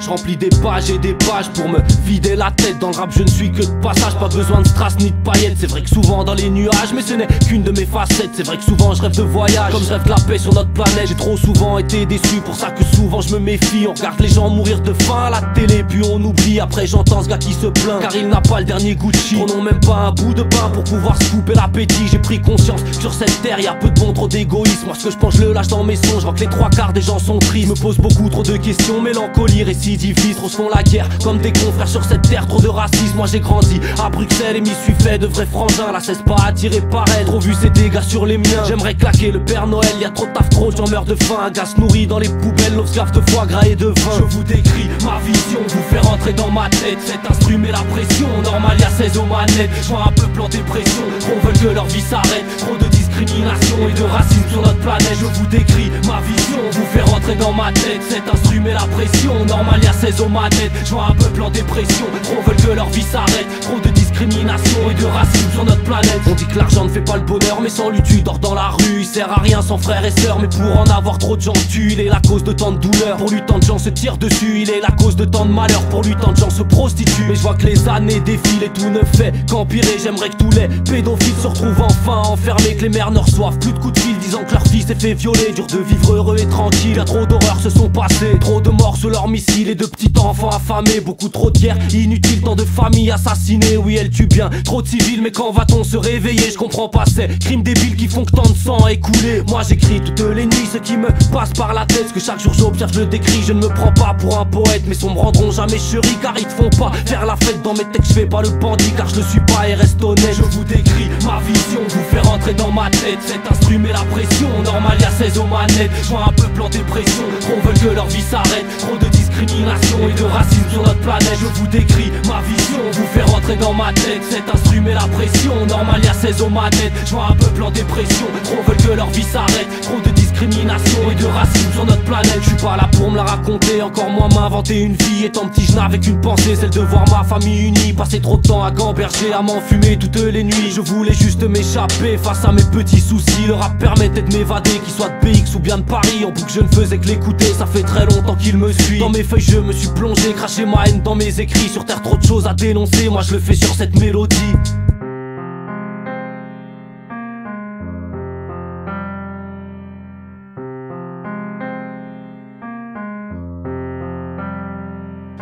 Je remplis des pages et des pages pour me vider la tête. Dans le rap je ne suis que de passage, pas besoin de strass ni de paillettes. C'est vrai que souvent dans les nuages, mais ce n'est qu'une de mes facettes. C'est vrai que souvent je rêve de voyage, comme je rêve de la paix sur notre planète. J'ai trop souvent été déçu, pour ça que souvent je me méfie. On regarde les gens mourir de faim à la télé, puis on oublie. Après j'entends ce gars qui se plaint, car il n'a pas le dernier Gucci. Prenons même pas un bout de pain pour pouvoir se couper l'appétit. J'ai pris conscience que sur cette terre y a peu de bon, trop d'égoïsme. Moi ce que je pense je le lâche dans mes sons. Je vois que les trois quarts des gens sont tristes. Me pose beaucoup trop de questions, mélancolie, récidiviste. Trop se font la guerre comme des confrères sur cette terre. Trop de racisme, moi j'ai grandi à Bruxelles et m'y suis fait de vrais frangins. La cesse pas attiré par elle, trop vu ses dégâts sur les miens. J'aimerais claquer le Père Noël, y a trop de taf, trop de gens meurent de faim. Un gars se nourrit dans les poubelles, l'obscave de foie gras et de vin. Je vous décris ma vision, vous faire rentrer dans ma tête. Cet instru met la pression, normal y'a 16 aux manettes. Je vois un peuple en dépression, trop veulent que leur vie s'arrête. Trop de discrimination et de racisme sur notre planète. Je vous décris ma vision, vous faire rentrer dans ma tête. Cet instru met la pression, normal y'a 16 aux manettes. Je vois un peuple en dépression, trop veulent que leur vie s'arrête. Trop de discrimination et de racisme sur notre planète. On dit que l'argent ne fait pas le bonheur, mais sans lui tu dors dans la rue. Il sert à rien sans frères et sœurs, mais pour en avoir trop de gens tue. Il est la cause de tant de douleurs, pour lui tant de gens se tirent dessus. Il est la cause de tant de malheur, pour lui tant de gens se prostituent. Mais je vois que les années défilent et tout ne fait qu'empirer. J'aimerais que tous les pédophiles se retrouvent enfin enfermés, que les mères ne reçoivent plus de coups de fil disant que leur fils s'est fait violer. Dur de vivre heureux et tranquille, bien trop d'horreurs se sont passées. Trop de morts sous leurs missiles et de petits enfants affamés. Beaucoup trop de guerres inutiles, tant de familles assassinées. Oui elle tue bien, trop de civils, mais quand va-t-on se réveiller? Je comprends pas ces crimes débiles qui font que tant de sang est coulé. Moi j'écris toutes les nuits ce qui me passe par la tête. Ce que chaque jour j'observe, je le décris. Je ne me prends pas pour un poète, mes sons me rendront jamais chéri, car ils te font pas faire la fête dans mes textes. Je fais pas le bandit car je le suis pas et reste honnête. Je vous décris ma vision, vous faire rentrer dans ma tête. Cet instru met la pression, normal y'a 16 aux manettes. Je vois un peuple en dépression, trop veulent que leur vie s'arrête. Trop de discrimination et de racisme sur notre planète. Je vous décris ma vision, vous faire rentrer dans ma tête. Cet instru met la pression, normal y'a 16 aux manettes. Je vois un peuple en dépression, trop veulent que leur vie s'arrête. Trop de discrimination et de racisme sur notre planète. Je suis pas là pour me la raconter, encore moins m'inventer une vie. Étant petit je n'avais qu'une pensée, celle de voir ma famille unie. Passer trop de temps à gamberger, à m'enfumer toutes les nuits. Je voulais juste m'échapper face à mes petits soucis. Le rap permettait de m'évader, qu'il soit de BX ou bien de Paris. En boucle je ne faisais que l'écouter, ça fait très longtemps qu'il me suit. Dans mes feuilles je me suis plongé, craché ma haine dans mes écrits. Sur terre trop de choses à dénoncer, moi je le fais sur cette mélodie.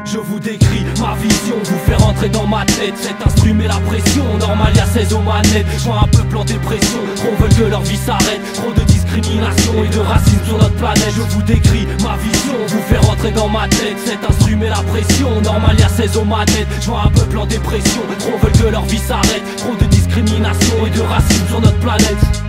Je vous décris ma vision, vous faire rentrer dans ma tête. Cet instru met la pression, normal y'a 16 aux manettes. Je vois un peuple en dépression, trop veulent que leur vie s'arrête. Trop de discrimination et de racisme sur notre planète. Je vous décris ma vision, vous faire rentrer dans ma tête. Cet instru met la pression, normal y'a 16 aux manettes. Je vois un peuple en dépression, trop veulent que leur vie s'arrête. Trop de discrimination et de racisme sur notre planète.